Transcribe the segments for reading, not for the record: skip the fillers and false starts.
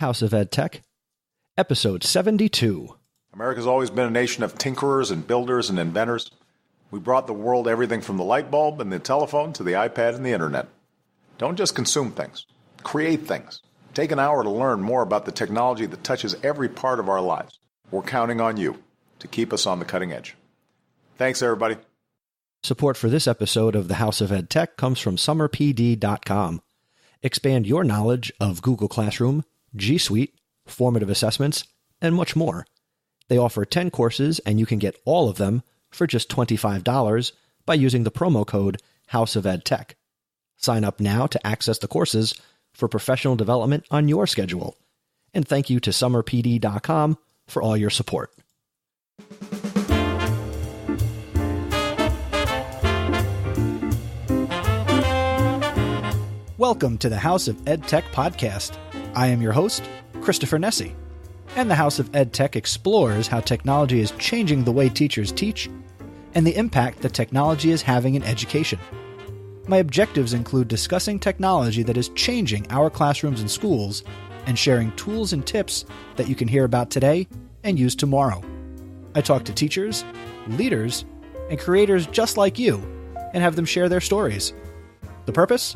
House of EdTech, Episode 72. America's always been a nation of tinkerers and builders and inventors. We brought the world everything from the light bulb and the telephone to the iPad and the internet. Don't just consume things. Create things. Take an hour to learn more about the technology that touches every part of our lives. We're counting on you to keep us on the cutting edge. Thanks, everybody. Support for this episode of the House of EdTech comes from summerpd.com. Expand your knowledge of Google Classroom, G Suite, formative assessments, and much more. They offer 10 courses, and you can get all of them for just $25 by using the promo code House of EdTech. Sign up now to access the courses for professional development on your schedule. And thank you to summerpd.com for all your support. Welcome to the House of EdTech podcast. I am your host, Christopher Nessie, and the House of EdTech explores how technology is changing the way teachers teach and the impact that technology is having in education. My objectives include discussing technology that is changing our classrooms and schools and sharing tools and tips that you can hear about today and use tomorrow. I talk to teachers, leaders, and creators just like you and have them share their stories. The purpose?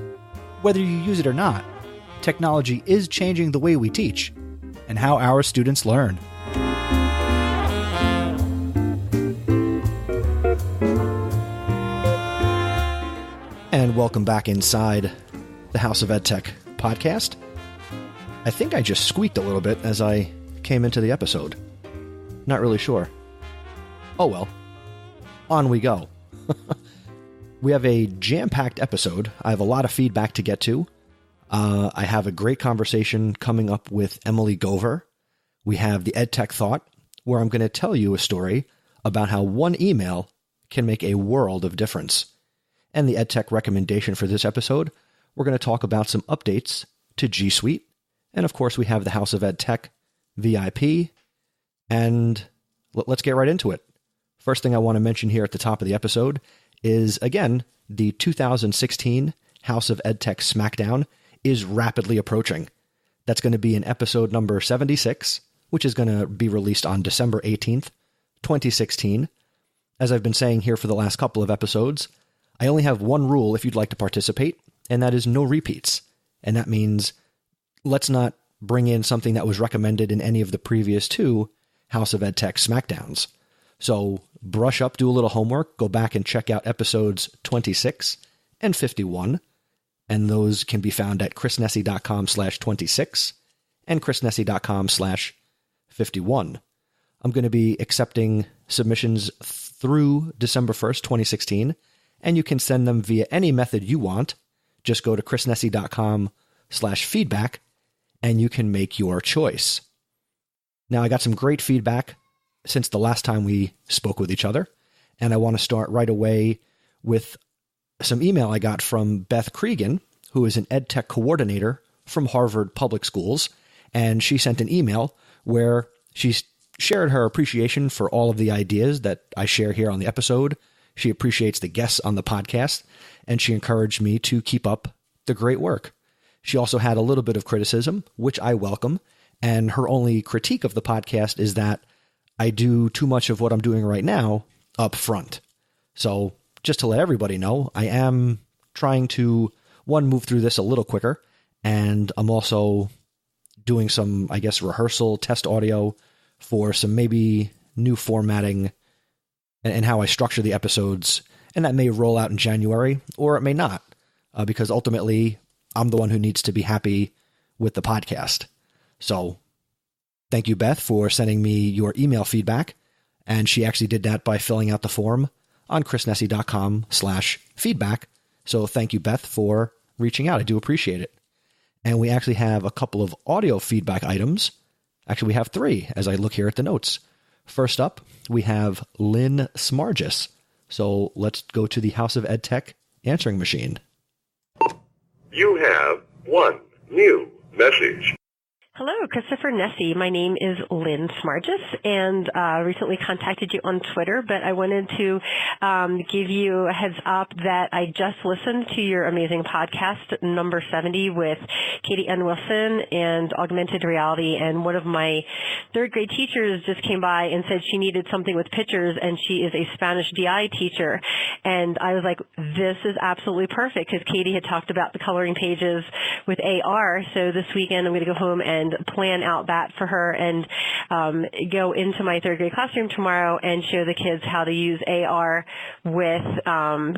Whether you use it or not, technology is changing the way we teach and how our students learn. And welcome back inside the House of EdTech podcast. I think I just squeaked a little bit as I came into the episode. Not really sure. Oh well. On we go. We have a jam-packed episode. I have a lot of feedback to get to. I have a great conversation coming up with Emily Gover. We have the EdTech Thought, where I'm going to tell you a story about how one email can make a world of difference. And the EdTech recommendation for this episode, we're going to talk about some updates to G Suite. And of course, we have the House of EdTech VIP. And let's get right into it. First thing I want to mention here at the top of the episode is, again, the 2016 House of EdTech Smackdown is rapidly approaching. That's going to be in episode number 76, which is going to be released on December 18th, 2016. As I've been saying here for the last couple of episodes, I only have one rule if you'd like to participate, and that is no repeats. And that means let's not bring in something that was recommended in any of the previous two House of EdTech Smackdowns. So brush up, do a little homework, go back and check out episodes 26 and 51. And those can be found at chrisnessie.com/26 and chrisnessie.com/51. I'm going to be accepting submissions through December 1st, 2016, and you can send them via any method you want. Just go to chrisnessie.com/feedback, and you can make your choice. Now, I got some great feedback since the last time we spoke with each other, and I want to start right away with some email I got from Beth Cregan, who is an EdTech coordinator from Harvard Public Schools, and she sent an email where she shared her appreciation for all of the ideas that I share here on the episode. She appreciates the guests on the podcast, and she encouraged me to keep up the great work. She also had a little bit of criticism, which I welcome, and her only critique of the podcast is that I do too much of what I'm doing right now up front. So just to let everybody know, I am trying to, one, move through this a little quicker, and I'm also doing some, I guess, rehearsal, test audio for some maybe new formatting and how I structure the episodes, and that may roll out in January, or it may not, because ultimately, I'm the one who needs to be happy with the podcast. So thank you, Beth, for sending me your email feedback, and she actually did that by filling out the form on chrisnessie.com/feedback. So thank you, Beth, for reaching out. I do appreciate it. And we actually have a couple of audio feedback items. Actually, we have three as I look here at the notes. First up, we have Lynn Smargis. So let's go to the House of EdTech answering machine. You have one new message. Hello, Christopher Nessie. My name is Lynn Smargis, and recently contacted you on Twitter, but I wanted to give you a heads up that I just listened to your amazing podcast, number 70, with Katie Ann Wilson and augmented reality, and one of my third grade teachers just came by and said she needed something with pictures, and she is a Spanish DI teacher, and I was like, this is absolutely perfect, because Katie had talked about the coloring pages with AR, so this weekend I'm going to go home and plan out that for her and go into my third grade classroom tomorrow and show the kids how to use AR with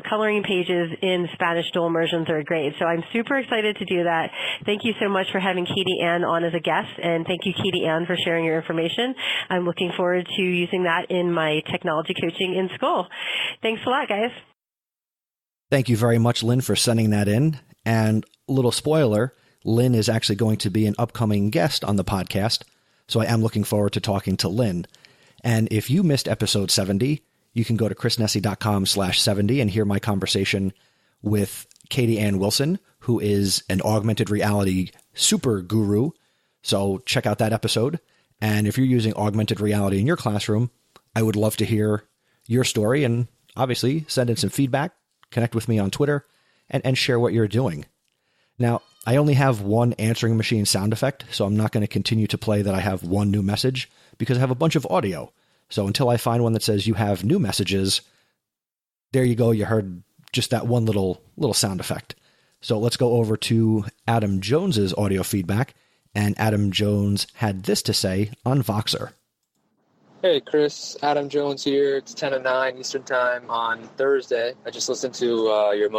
coloring pages in Spanish dual immersion third grade. So I'm super excited to do that. Thank you so much for having Katie Ann on as a guest, and thank you, Katie Ann, for sharing your information. I'm looking forward to using that in my technology coaching in school. Thanks a lot, guys. Thank you very much, Lynn, for sending that in. And a little spoiler, Lynn is actually going to be an upcoming guest on the podcast, so I am looking forward to talking to Lynn. And if you missed episode 70, you can go to chrisnessie.com/70 and hear my conversation with Katie Ann Wilson, who is an augmented reality super guru. So check out that episode. And if you're using augmented reality in your classroom, I would love to hear your story, and obviously send in some feedback, connect with me on Twitter, and share what you're doing. Now, I only have one answering machine sound effect, so I'm not going to continue to play that I have one new message, because I have a bunch of audio. So until I find one that says you have new messages, there you go. You heard just that one little sound effect. So let's go over to Adam Jones's audio feedback, and Adam Jones had this to say on Voxer. Hey Chris, Adam Jones here. It's 10:09 Eastern Time on Thursday. I just listened to your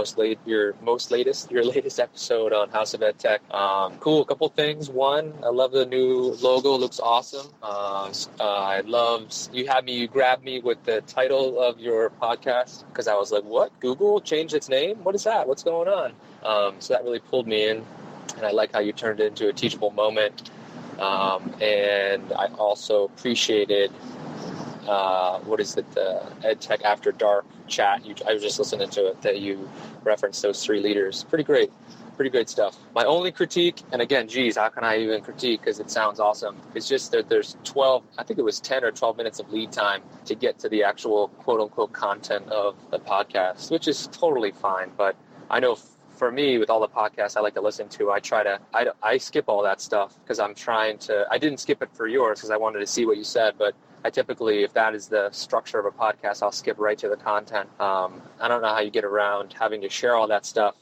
latest episode on House of EdTech. Cool. A couple things. One, I love the new logo. It looks awesome. I loved you grabbed me with the title of your podcast, because I was like, what? Google changed its name? What is that? What's going on? So that really pulled me in, and I like how you turned it into a teachable moment. And I also appreciated the EdTech After Dark chat. I was just listening to it, that you referenced those 3 leaders. Pretty great stuff. My only critique, and again, geez, how can I even critique, because it sounds awesome, it's just that there's 10 or 12 minutes of lead time to get to the actual quote-unquote content of the podcast, which is totally fine. But I know for me, with all the podcasts I like to listen to, I skip all that stuff, because I didn't skip it for yours because I wanted to see what you said, but I typically, if that is the structure of a podcast, I'll skip right to the content. I don't know how you get around having to share all that stuff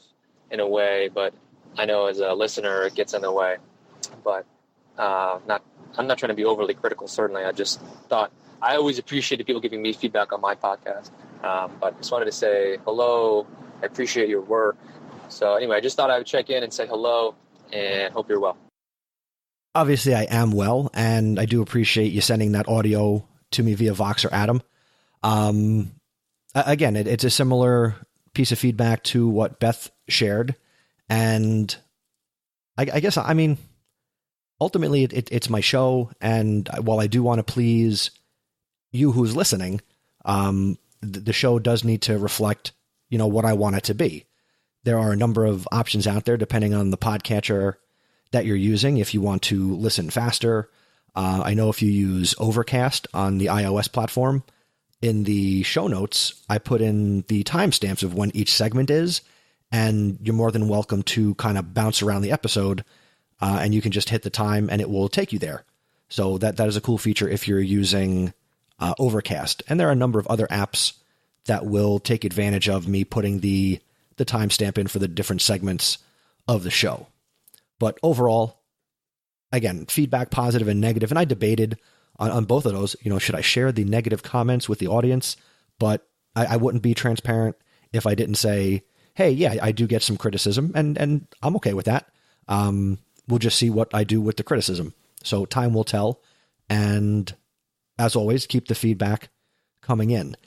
in a way, but I know as a listener it gets in the way. But I'm not trying to be overly critical, certainly. I just thought I always appreciated people giving me feedback on my podcast. But I just wanted to say hello. I appreciate your work. So anyway, I just thought I would check in and say hello and hope you're well. Obviously, I am well, and I do appreciate you sending that audio to me via Voxer, Adam. Again, it's a similar piece of feedback to what Beth shared, and I guess, I mean, ultimately, it's my show, and while I do want to please you who's listening, the show does need to reflect, what I want it to be. There are a number of options out there depending on the podcatcher that you're using. If you want to listen faster, I know if you use Overcast on the iOS platform, in the show notes, I put in the timestamps of when each segment is, and you're more than welcome to kind of bounce around the episode, and you can just hit the time and it will take you there. So that is a cool feature if you're using Overcast. And there are a number of other apps that will take advantage of me putting the timestamp in for the different segments of the show. But overall, again, feedback, positive and negative. And I debated on both of those, should I share the negative comments with the audience? But I wouldn't be transparent if I didn't say, hey, yeah, I do get some criticism, and I'm okay with that. We'll just see what I do with the criticism. So time will tell. And as always, keep the feedback coming in.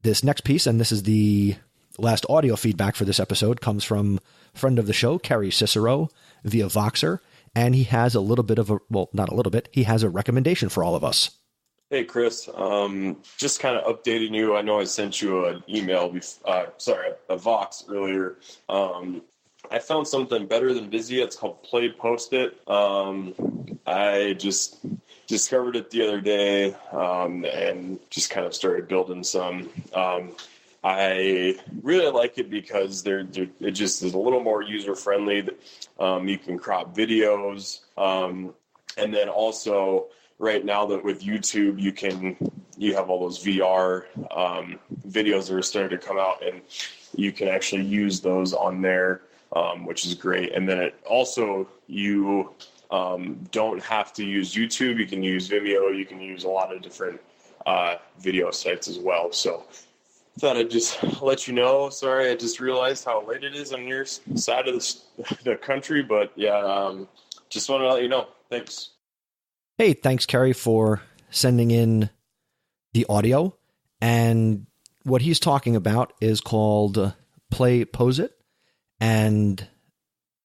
This next piece, and this is the last audio feedback for this episode, comes from friend of the show, Kerry Cicero, via Voxer, and he has a little bit of he has a recommendation for all of us. Hey, Chris, just kind of updating you. I know I sent you an email, a Vox earlier. I found something better than Vizia. It's called Play Post-it. I just discovered it the other day, and just kind of started building some. I really like it because it just is a little more user friendly. You can crop videos, and then also right now that with YouTube, you have all those VR videos that are starting to come out, and you can actually use those on there, which is great. And then it also, you don't have to use YouTube. You can use Vimeo. You can use a lot of different video sites as well. So thought I'd just let you know. Sorry, I just realized how late it is on your side of the country. But yeah, just wanted to let you know. Thanks. Hey, thanks, Kerry, for sending in the audio. And what he's talking about is called Play Pose It, and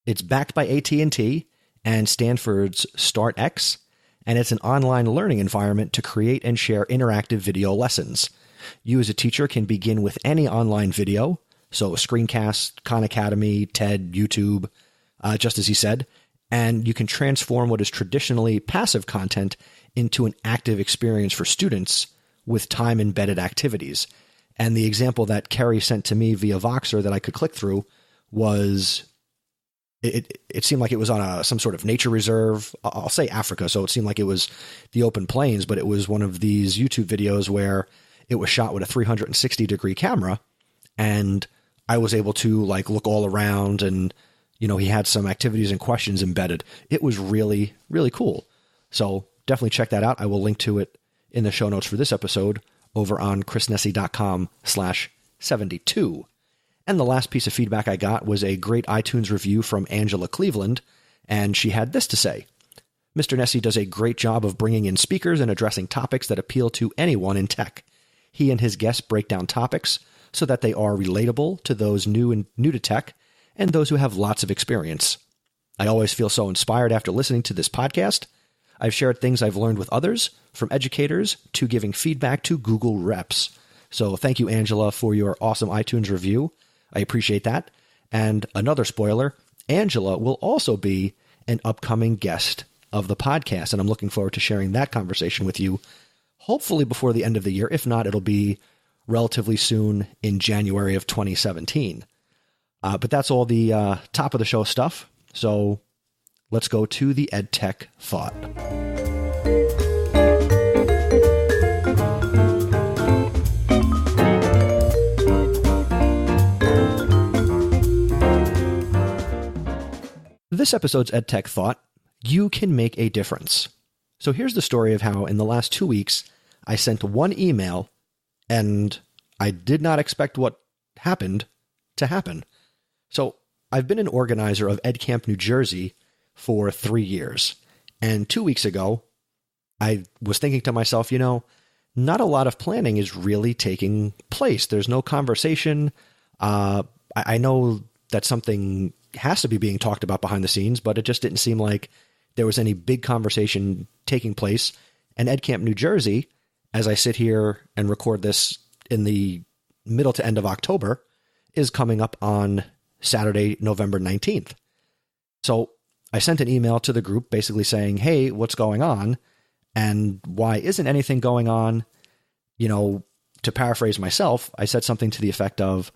it's backed by AT&T and Stanford's StartX, and it's an online learning environment to create and share interactive video lessons. You as a teacher can begin with any online video, so screencast, Khan Academy, TED, YouTube, just as he said, and you can transform what is traditionally passive content into an active experience for students with time-embedded activities. And the example that Kerry sent to me via Voxer that I could click through was, it seemed like it was on some sort of nature reserve. I'll say Africa, so it seemed like it was the open plains, but it was one of these YouTube videos where it was shot with a 360-degree camera, and I was able to look all around, and he had some activities and questions embedded. It was really, really cool. So definitely check that out. I will link to it in the show notes for this episode over on chrisnessy.com/72. And the last piece of feedback I got was a great iTunes review from Angela Cleveland, and she had this to say: Mr. Nessy does a great job of bringing in speakers and addressing topics that appeal to anyone in tech. He and his guests break down topics so that they are relatable to those new to tech and those who have lots of experience. I always feel so inspired after listening to this podcast. I've shared things I've learned with others, from educators to giving feedback to Google reps. So thank you, Angela, for your awesome iTunes review. I appreciate that. And another spoiler, Angela will also be an upcoming guest of the podcast, and I'm looking forward to sharing that conversation with you, hopefully before the end of the year. If not, it'll be relatively soon in January of 2017. But that's all the top of the show stuff. So let's go to the EdTech thought. This episode's EdTech thought: you can make a difference. So here's the story of how in the last 2 weeks, I sent one email and I did not expect what happened to happen. So I've been an organizer of EdCamp New Jersey for 3 years. And 2 weeks ago, I was thinking to myself, not a lot of planning is really taking place. There's no conversation. I know that something has to be being talked about behind the scenes, but it just didn't seem like there was any big conversation taking place. And EdCamp New Jersey, as I sit here and record this in the middle to end of October, is coming up on Saturday, November 19th. So I sent an email to the group basically saying, hey, what's going on? And why isn't anything going on? To paraphrase myself, I said something to the effect of,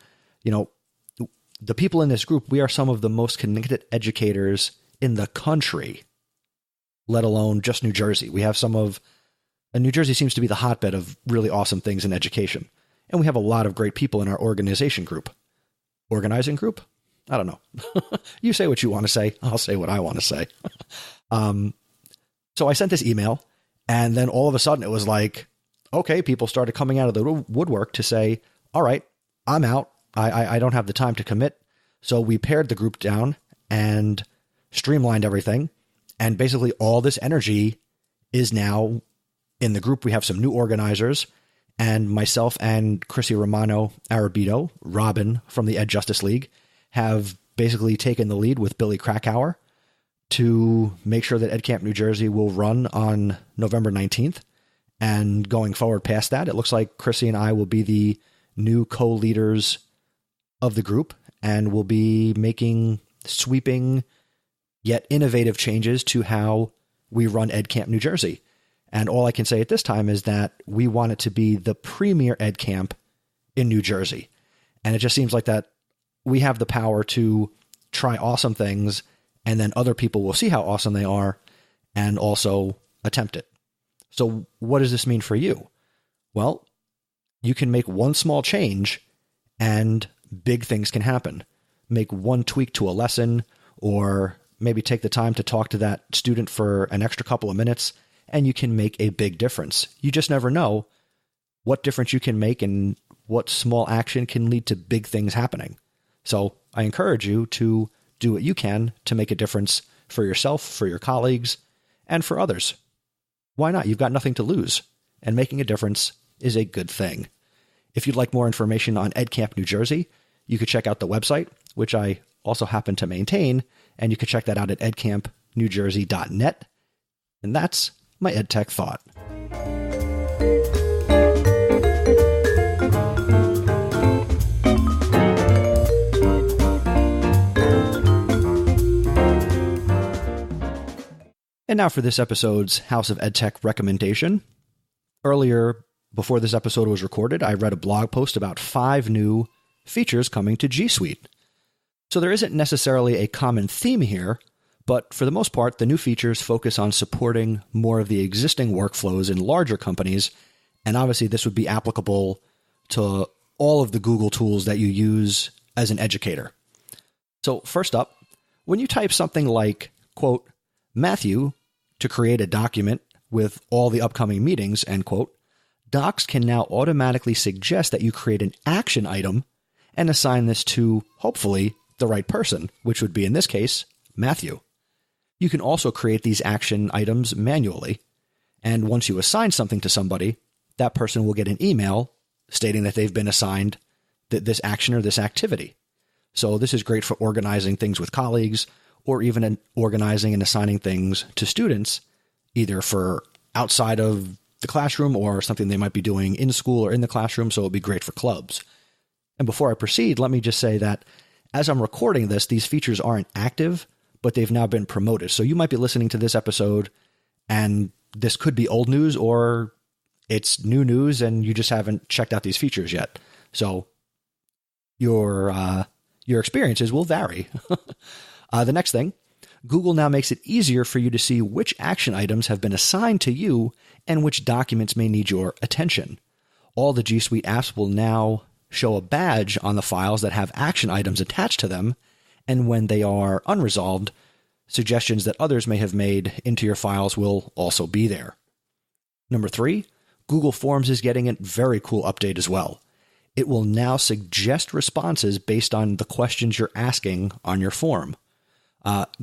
the people in this group, we are some of the most connected educators in the country, let alone just New Jersey. We have New Jersey seems to be the hotbed of really awesome things in education. And we have a lot of great people in our organizing group. Organizing group? I don't know. You say what you want to say. I'll say what I want to say. So I sent this email, and then all of a sudden it was like, okay, people started coming out of the woodwork to say, all right, I'm out. I don't have the time to commit. So we pared the group down and streamlined everything. And basically all this energy is now in the group. We have some new organizers, and myself and Chrissy Romano Arabito, Robin from the Ed Justice League, have basically taken the lead with Billy Krakauer to make sure that EdCamp New Jersey will run on November 19th. And going forward past that, it looks like Chrissy and I will be the new co-leaders of the group, and will be making sweeping yet innovative changes to how we run EdCamp New Jersey. And all I can say at this time is that we want it to be the premier EdCamp in New Jersey. And it just seems like that we have the power to try awesome things, and then other people will see how awesome they are and also attempt it. So what does this mean for you? Well, you can make one small change and big things can happen. Make one tweak to a lesson, or maybe take the time to talk to that student for an extra couple of minutes, and you can make a big difference. You just never know what difference you can make and what small action can lead to big things happening. So I encourage you to do what you can to make a difference for yourself, for your colleagues, and for others. Why not? You've got nothing to lose, and making a difference is a good thing. If you'd like more information on EdCamp New Jersey, you could check out the website, which I also happen to maintain, and you can check that out at edcampnewjersey.net. And that's my EdTech thought. And now for this episode's House of EdTech recommendation. Earlier, before this episode was recorded, I read a blog post about 5 new features coming to G Suite. So there isn't necessarily a common theme here, but for the most part, the new features focus on supporting more of the existing workflows in larger companies, and obviously this would be applicable to all of the Google tools that you use as an educator. So first up, when you type something like, quote, Matthew, to create a document with all the upcoming meetings, end quote, Docs can now automatically suggest that you create an action item and assign this to, hopefully, the right person, which would be, in this case, Matthew. You can also create these action items manually, and once you assign something to somebody, that person will get an email stating that they've been assigned this action or this activity. So this is great for organizing things with colleagues, or even organizing and assigning things to students, either for outside of the classroom or something they might be doing in school or in the classroom, so it would be great for clubs. And before I proceed, let me just say that as I'm recording this, these features aren't active, but they've now been promoted. So you might be listening to this episode, and this could be old news, or it's new news, and you just haven't checked out these features yet. So your experiences will vary. The next thing, Google now makes it easier for you to see which action items have been assigned to you and which documents may need your attention. All the G Suite apps will now show a badge on the files that have action items attached to them, and when they are unresolved, suggestions that others may have made into your files will also be there. Number 3, Google Forms is getting a very cool update as well. It will now suggest responses based on the questions you're asking on your form.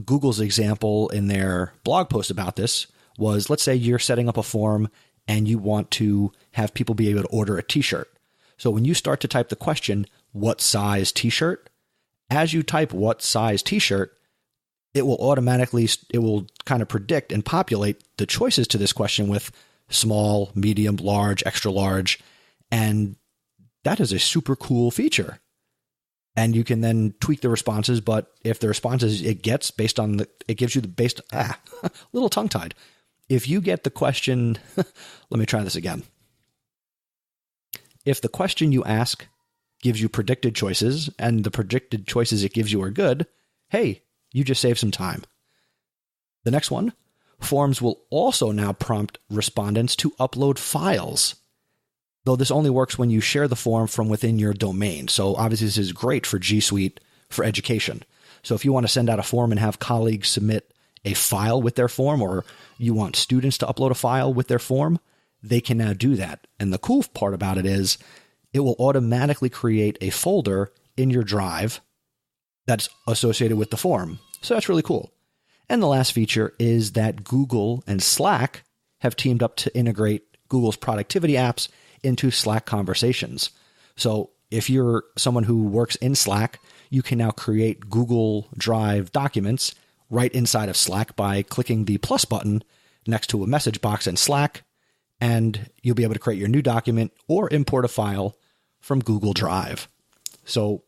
Google's example in their blog post about this was, let's say you're setting up a form and you want to have people be able to order a t-shirt. So when you start to type the question, what size t-shirt? As you type what size t-shirt, it will kind of predict and populate the choices to this question with small, medium, large, extra large. And that is a super cool feature. And you can then tweak the responses, but if the responses it gets based on it gives you the based, little tongue-tied. If you get the question, let me try this again. If the question you ask gives you predicted choices, and the predicted choices it gives you are good, hey, you just saved some time. The next one, Forms will also now prompt respondents to upload files, though this only works when you share the form from within your domain. So obviously this is great for G Suite for education. So if you want to send out a form and have colleagues submit a file with their form, or you want students to upload a file with their form, they can now do that. And the cool part about it is it will automatically create a folder in your drive that's associated with the form. So that's really cool. And the last feature is that Google and Slack have teamed up to integrate Google's productivity apps into Slack conversations. So if you're someone who works in Slack, you can now create Google Drive documents right inside of Slack by clicking the plus button next to a message box in Slack, and you'll be able to create your new document or import a file from Google Drive. So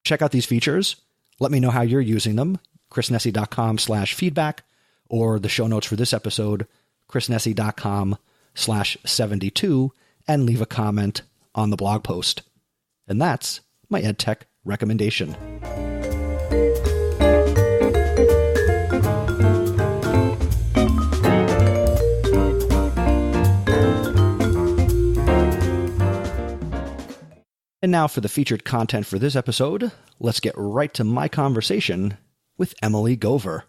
check out these features. Let me know how you're using them. chrisnessy.com/feedback, or the show notes for this episode, chrisnessy.com/72, and leave a comment on the blog post. And that's my EdTech recommendation. And now for the featured content for this episode, let's get right to my conversation with Emily Gover.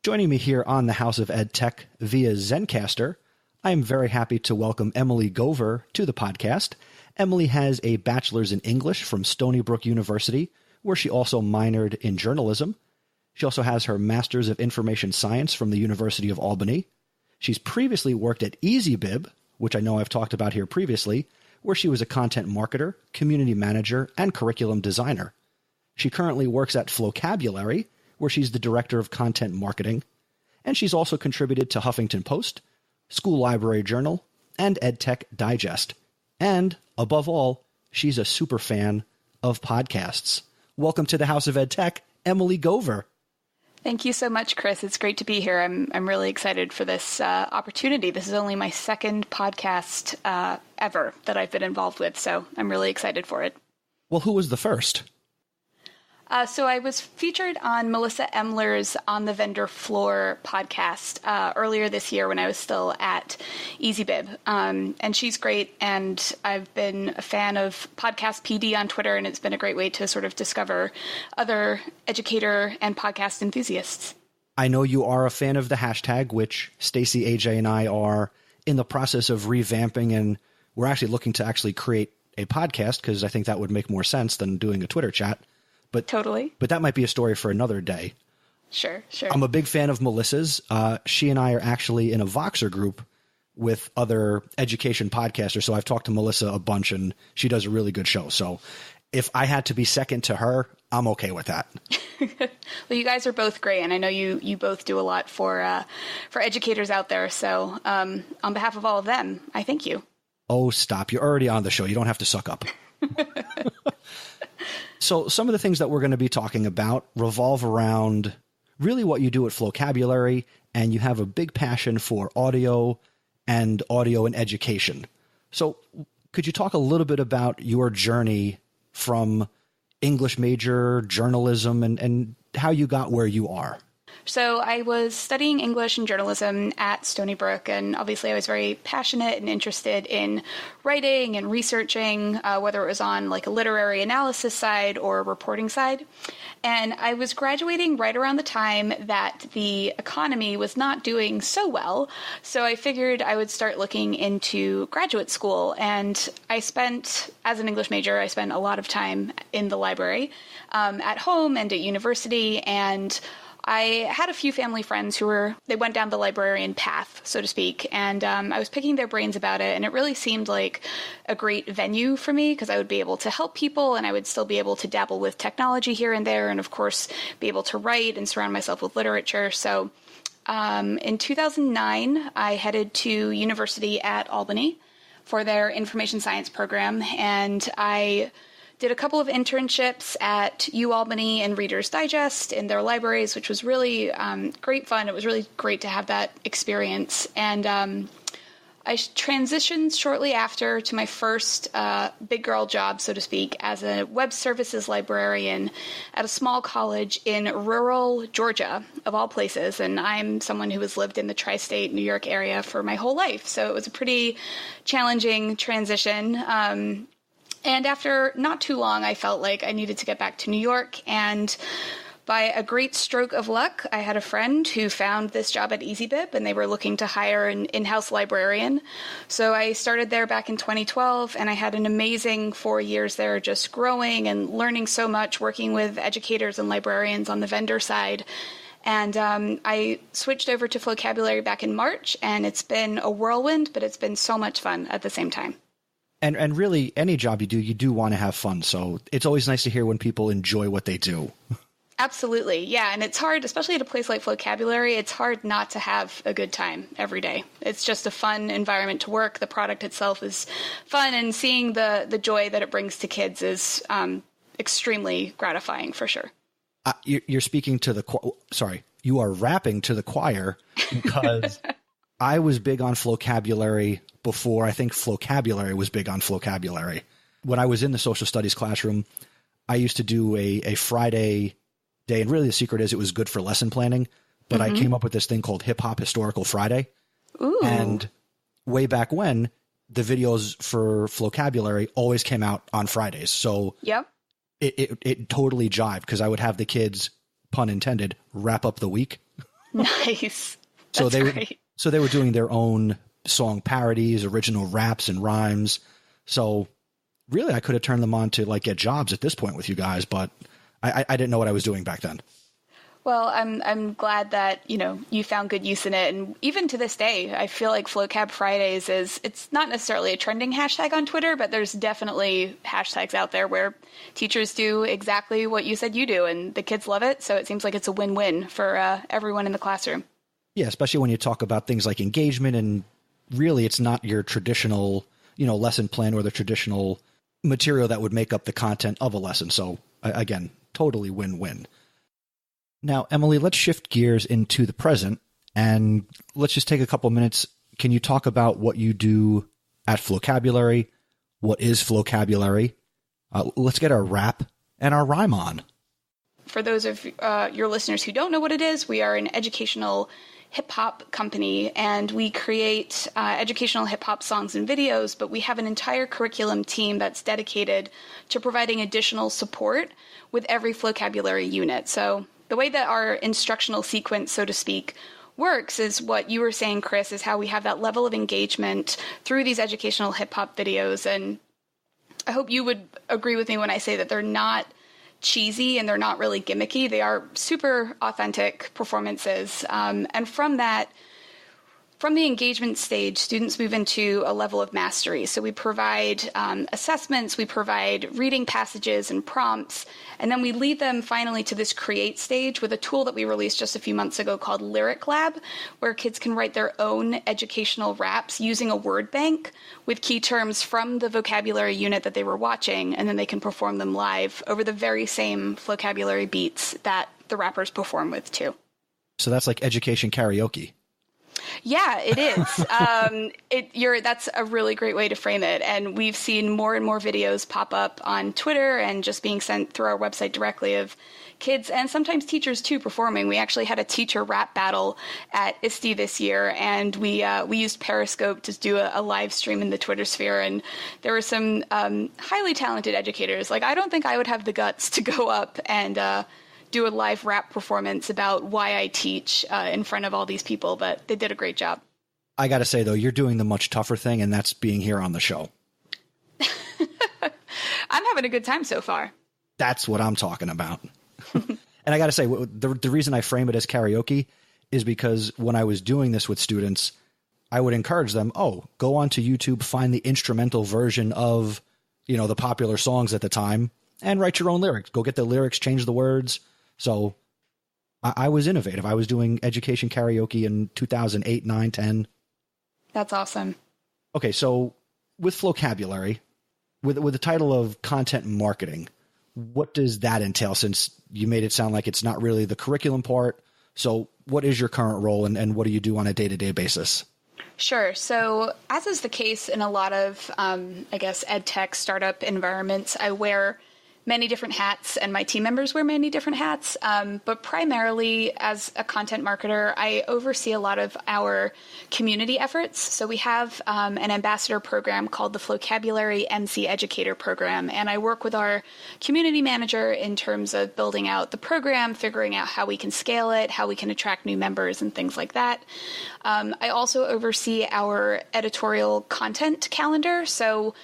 Joining me here on the House of EdTech via Zencastr, I am very happy to welcome Emily Gover to the podcast. Emily has a bachelor's in English from Stony Brook University, where she also minored in journalism. She also has her Master's of Information Science from the University of Albany. She's previously worked at EasyBib, which I know I've talked about here previously, where she was a content marketer, community manager, and curriculum designer. She currently works at Flocabulary, where she's the director of content marketing, and she's also contributed to Huffington Post, School Library Journal, and EdTech Digest. And, above all, she's a super fan of podcasts. Welcome to the House of EdTech, Emily Gover. Thank you so much, Chris. It's great to be here. I'm really excited for this opportunity. This is only my second podcast ever that I've been involved with, so I'm really excited for it. Well, who was the first? So I was featured on Melissa Emler's On the Vendor Floor podcast earlier this year when I was still at EasyBib. And she's great, and I've been a fan of Podcast PD on Twitter, and it's been a great way to sort of discover other educator and podcast enthusiasts. I know you are a fan of the hashtag, which Stacy, AJ, and I are in the process of revamping, and we're actually looking to actually create a podcast because I think that would make more sense than doing a Twitter chat. But totally. But that might be a story for another day. Sure. I'm a big fan of Melissa's. She and I are actually in a Voxer group with other education podcasters. So I've talked to Melissa a bunch, and she does a really good show. So if I had to be second to her, I'm okay with that. Well, you guys are both great, and I know you both do a lot for educators out there. So on behalf of all of them, I thank you. Oh, stop. You're already on the show. You don't have to suck up. So some of the things that we're going to be talking about revolve around really what you do at Flocabulary, and you have a big passion for audio and education. So could you talk a little bit about your journey from English major, journalism, and how you got where you are? So I was studying English and journalism at Stony Brook, and obviously I was very passionate and interested in writing and researching, whether it was on like a literary analysis side or reporting side. And I was graduating right around the time that the economy was not doing so well, so I figured I would start looking into graduate school. And as an English major, I spent a lot of time in the library, at home and at university, and I had a few family friends they went down the librarian path, so to speak, and I was picking their brains about it, and it really seemed like a great venue for me because I would be able to help people, and I would still be able to dabble with technology here and there, and of course be able to write and surround myself with literature. So in 2009, I headed to university at Albany for their information science program, and I did a couple of internships at UAlbany and Reader's Digest in their libraries, which was really great fun. It was really great to have that experience. And I transitioned shortly after to my first big girl job, so to speak, as a web services librarian at a small college in rural Georgia, of all places. And I'm someone who has lived in the tri-state New York area for my whole life. So it was a pretty challenging transition. And after not too long, I felt like I needed to get back to New York. And by a great stroke of luck, I had a friend who found this job at EasyBib, and they were looking to hire an in-house librarian. So I started there back in 2012, and I had an amazing 4 years there, just growing and learning so much, working with educators and librarians on the vendor side. And I switched over to Flocabulary back in March, and it's been a whirlwind, but it's been so much fun at the same time. And really, any job you do want to have fun. So it's always nice to hear when people enjoy what they do. Absolutely. Yeah. And it's hard, especially at a place like Vocabulary, it's hard not to have a good time every day. It's just a fun environment to work. The product itself is fun, and seeing the joy that it brings to kids is extremely gratifying for sure. You're speaking to the sorry, you are rapping to the choir, because I was big on Vocabulary before I think Vocabulary was big on Vocabulary. When I was in the social studies classroom, I used to do a Friday day, and really the secret is it was good for lesson planning, but I came up with this thing called Hip Hop Historical Friday. Ooh. And way back when, the videos for Vocabulary always came out on Fridays. So yep. It totally jived, because I would have the kids, pun intended, wrap up the week. Nice. So great. they were doing their own song parodies, original raps and rhymes. So really I could have turned them on to like get jobs at this point with you guys, but I didn't know what I was doing back then. Well, I'm glad that, you found good use in it. And even to this day, I feel like Flocab Fridays it's not necessarily a trending hashtag on Twitter, but there's definitely hashtags out there where teachers do exactly what you said you do, and the kids love it. So it seems like it's a win-win for everyone in the classroom. Yeah, especially when you talk about things like engagement, and really it's not your traditional, lesson plan or the traditional material that would make up the content of a lesson. So again, totally win-win. Now, Emily, let's shift gears into the present, and let's just take a couple minutes. Can you talk about what you do at Vocabulary? What is Vocabulary? Let's get our rap and our rhyme on. For those of your listeners who don't know what it is, we are an educational hip-hop company, and we create educational hip-hop songs and videos, but we have an entire curriculum team that's dedicated to providing additional support with every Vocabulary unit. So the way that our instructional sequence, so to speak, works is what you were saying, Chris, is how we have that level of engagement through these educational hip-hop videos. And I hope you would agree with me when I say that they're not cheesy and they're not really gimmicky. They are super authentic performances. And from the engagement stage, students move into a level of mastery. So we provide assessments, we provide reading passages and prompts, and then we lead them finally to this create stage with a tool that we released just a few months ago called Lyric Lab, where kids can write their own educational raps using a word bank with key terms from the vocabulary unit that they were watching, and then they can perform them live over the very same vocabulary beats that the rappers perform with too. So that's like education karaoke. Yeah, it is. That's a really great way to frame it. And we've seen more and more videos pop up on Twitter and just being sent through our website directly of kids and sometimes teachers too performing. We actually had a teacher rap battle at ISTE this year, and we used Periscope to do a live stream in the Twitter sphere. And there were some highly talented educators. Like, I don't think I would have the guts to go up and do a live rap performance about why I teach in front of all these people, but they did a great job. I got to say, though, you're doing the much tougher thing, and that's being here on the show. I'm having a good time so far. That's what I'm talking about. And I got to say, the reason I frame it as karaoke is because when I was doing this with students, I would encourage them, go onto YouTube, find the instrumental version of, the popular songs at the time, and write your own lyrics. Go get the lyrics, change the words. So I was innovative. I was doing education karaoke in 2008, 9, 10. That's awesome. Okay, so with Vocabulary, with the title of content marketing, what does that entail, since you made it sound like it's not really the curriculum part? So what is your current role, and what do you do on a day-to-day basis? Sure. So as is the case in a lot of, EdTech startup environments, I wear many different hats, and my team members wear many different hats. But primarily as a content marketer, I oversee a lot of our community efforts. So we have an ambassador program called the Vocabulary MC Educator Program. And I work with our community manager in terms of building out the program, figuring out how we can scale it, how we can attract new members and things like that. I also oversee our editorial content calendar. So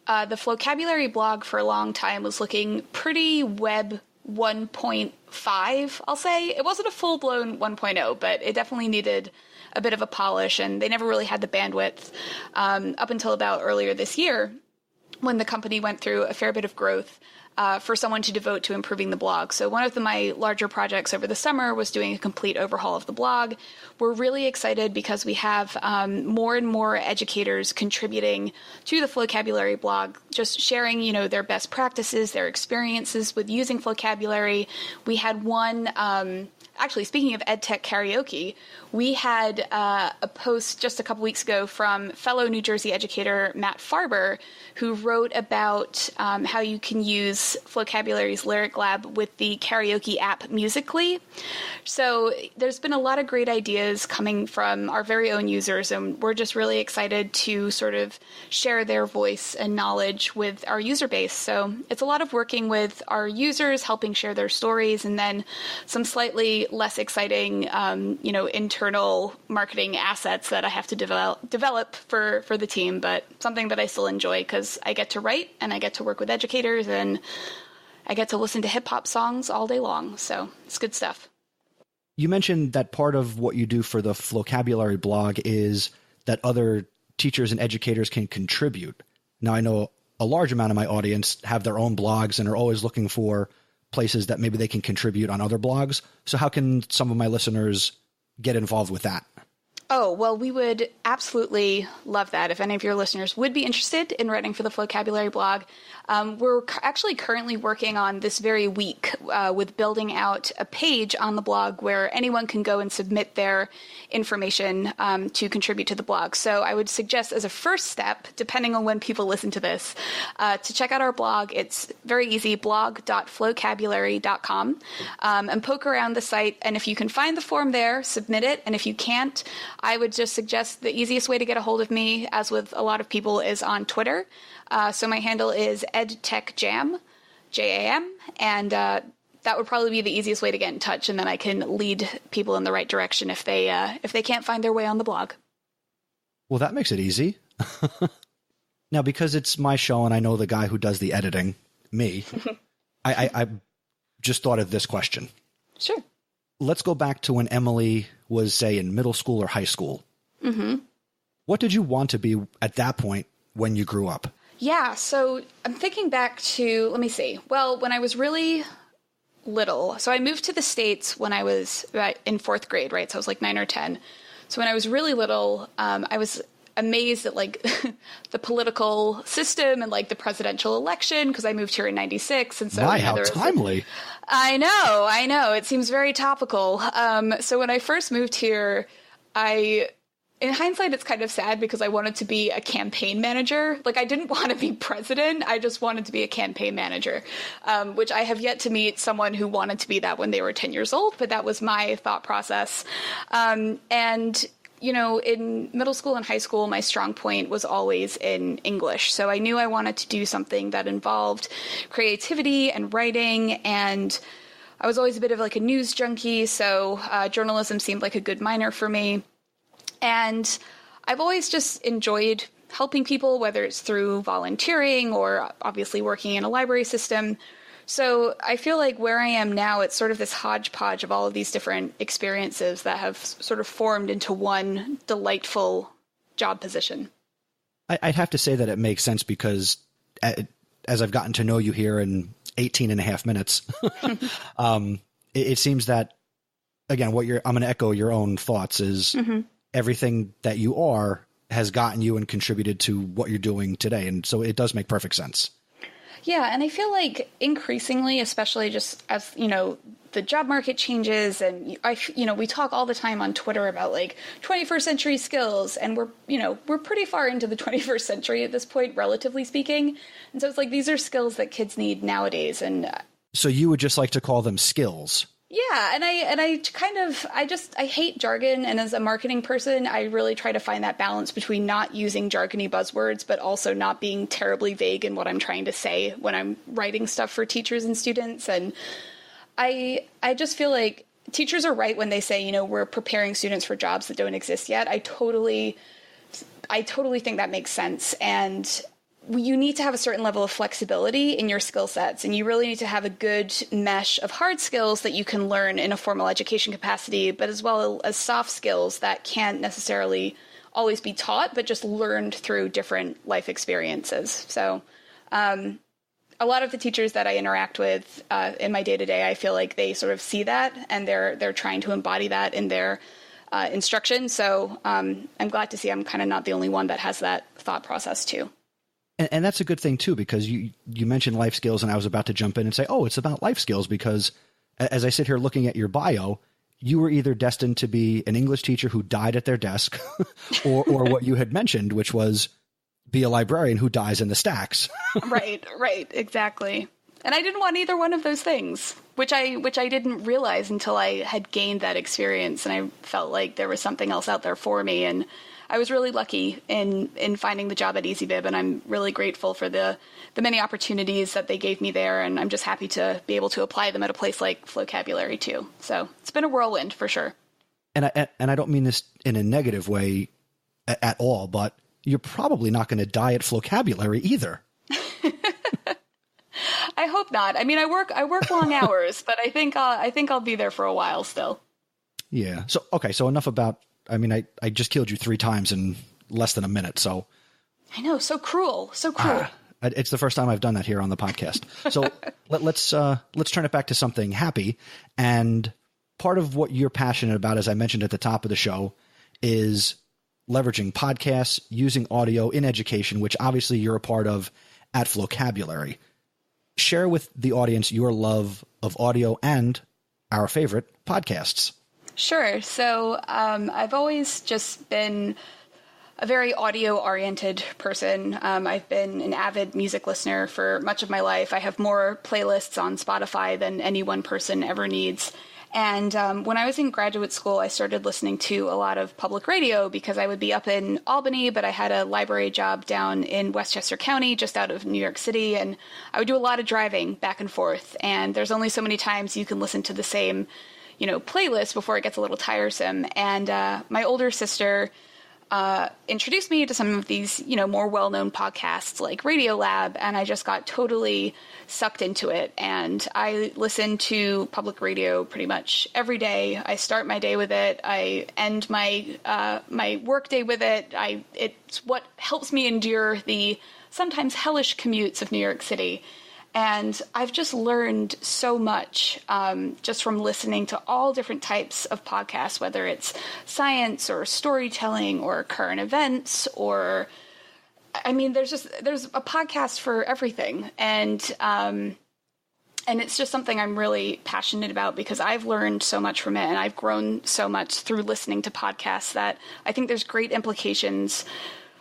the Vocabulary blog for a long time was looking pretty web 1.5, I'll say. It wasn't a full-blown 1.0, but it definitely needed a bit of a polish, and they never really had the bandwidth up until about earlier this year when the company went through a fair bit of growth. for someone to devote to improving the blog. So one of my larger projects over the summer was doing a complete overhaul of the blog. We're really excited because we have more and more educators contributing to the Flocabulary blog, just sharing, their best practices, their experiences with using Flocabulary. We had one, actually, speaking of EdTech karaoke, we had a post just a couple weeks ago from fellow New Jersey educator Matt Farber, who wrote about how you can use Flocabulary's Lyric Lab with the karaoke app Musical.ly. So there's been a lot of great ideas coming from our very own users, and we're just really excited to sort of share their voice and knowledge with our user base. So it's a lot of working with our users, helping share their stories, and then some slightly less exciting, internal marketing assets that I have to develop for the team, but something that I still enjoy because I get to write and I get to work with educators and I get to listen to hip hop songs all day long. So it's good stuff. You mentioned that part of what you do for the Flocabulary blog is that other teachers and educators can contribute. Now, I know a large amount of my audience have their own blogs and are always looking for places that maybe they can contribute on other blogs. So how can some of my listeners get involved with that? Oh, well, we would absolutely love that. If any of your listeners would be interested in writing for the Flocabulary blog, we're actually currently working on this very week with building out a page on the blog where anyone can go and submit their information to contribute to the blog. So I would suggest as a first step, depending on when people listen to this, to check out our blog. It's very easy, blog.flocabulary.com, and poke around the site. And if you can find the form there, submit it. And if you can't, I would just suggest the easiest way to get a hold of me, as with a lot of people, is on Twitter. So my handle is EdTech Jam, Jam, and that would probably be the easiest way to get in touch, and then I can lead people in the right direction if they can't find their way on the blog. Well, that makes it easy. Now, because it's my show and I know the guy who does the editing, me, I just thought of this question. Sure. Let's go back to when Emily was, say, in middle school or high school. Mm-hmm. What did you want to be at that point when you grew up? Yeah, so I'm thinking back to, let me see. Well, when I was really little, so I moved to the States when I was in fourth grade, right? So I was like 9 or 10. So when I was really little, I was amazed at like the political system and like the presidential election because I moved here in 96. And so how timely. I know. It seems very topical. So when I first moved here, in hindsight, it's kind of sad because I wanted to be a campaign manager. Like, I didn't want to be president. I just wanted to be a campaign manager, which I have yet to meet someone who wanted to be that when they were 10 years old. But that was my thought process. And, in middle school and high school, my strong point was always in English. So I knew I wanted to do something that involved creativity and writing. And I was always a bit of like a news junkie. So journalism seemed like a good minor for me. And I've always just enjoyed helping people, whether it's through volunteering or obviously working in a library system. So I feel like where I am now, it's sort of this hodgepodge of all of these different experiences that have sort of formed into one delightful job position. I'd have to say that it makes sense because as I've gotten to know you here in 18 and a half minutes, it seems that, again, I'm going to echo your own thoughts is everything that you are has gotten you and contributed to what you're doing today. And so it does make perfect sense. Yeah. And I feel like increasingly, especially just as, the job market changes and we talk all the time on Twitter about like 21st century skills, and we're pretty far into the 21st century at this point, relatively speaking. And so it's like, these are skills that kids need nowadays. And so you would just like to call them skills? Yeah. And I hate jargon. And as a marketing person, I really try to find that balance between not using jargony buzzwords, but also not being terribly vague in what I'm trying to say when I'm writing stuff for teachers and students. And I just feel like teachers are right when they say, we're preparing students for jobs that don't exist yet. I totally think that makes sense. And you need to have a certain level of flexibility in your skill sets, and you really need to have a good mesh of hard skills that you can learn in a formal education capacity, but as well as soft skills that can't necessarily always be taught, but just learned through different life experiences. So a lot of the teachers that I interact with in my day-to-day, I feel like they sort of see that, and they're trying to embody that in their instruction. So I'm glad to see I'm kind of not the only one that has that thought process too. And that's a good thing too, because you mentioned life skills, and I was about to jump in and say, oh, it's about life skills, because as I sit here looking at your bio, you were either destined to be an English teacher who died at their desk or what you had mentioned, which was be a librarian who dies in the stacks. Right, exactly. And I didn't want either one of those things, which I didn't realize until I had gained that experience, and I felt like there was something else out there for me. And I was really lucky in finding the job at EasyBib, and I'm really grateful for the many opportunities that they gave me there, and I'm just happy to be able to apply them at a place like Flocabulary too. So it's been a whirlwind for sure. And I don't mean this in a negative way at all, but you're probably not going to die at Flocabulary either. I hope not. I mean, I work long hours, but I think I'll be there for a while still. Yeah. So, okay. So enough about, I mean, I just killed you 3 times in less than a minute. So I know. So cruel. It's the first time I've done that here on the podcast. So let's turn it back to something happy. And part of what you're passionate about, as I mentioned at the top of the show, is leveraging podcasts, using audio in education, which obviously you're a part of at Flocabulary. Share with the audience your love of audio and our favorite podcasts. Sure. So I've always just been a very audio-oriented person. I've been an avid music listener for much of my life. I have more playlists on Spotify than any one person ever needs. And when I was in graduate school, I started listening to a lot of public radio because I would be up in Albany, but I had a library job down in Westchester County, just out of New York City, and I would do a lot of driving back and forth. And there's only so many times you can listen to the same, playlist before it gets a little tiresome. And my older sister introduced me to some of these, more well-known podcasts like Radiolab, and I just got totally sucked into it. And I listen to public radio pretty much every day. I start my day with it. I end my work day with it. It's what helps me endure the sometimes hellish commutes of New York City. And I've just learned so much just from listening to all different types of podcasts, whether it's science or storytelling or current events or, I mean, there's a podcast for everything. And it's just something I'm really passionate about because I've learned so much from it and I've grown so much through listening to podcasts that I think there's great implications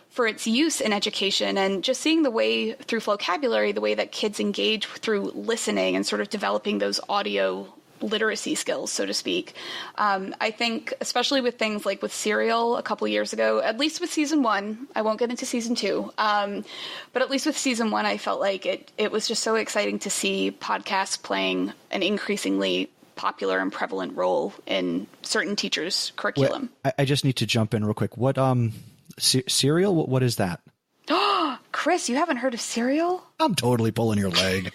for its use in education, and just seeing the way through Flocabulary, the way that kids engage through listening and sort of developing those audio literacy skills, so to speak. I think, especially with things like with Serial a couple years ago, at least with season 1, I won't get into season 2, but at least with season 1, I felt like it was just so exciting to see podcasts playing an increasingly popular and prevalent role in certain teachers' curriculum. Wait, I just need to jump in real quick. What, Serial? What is that? Chris, you haven't heard of Serial? I'm totally pulling your leg.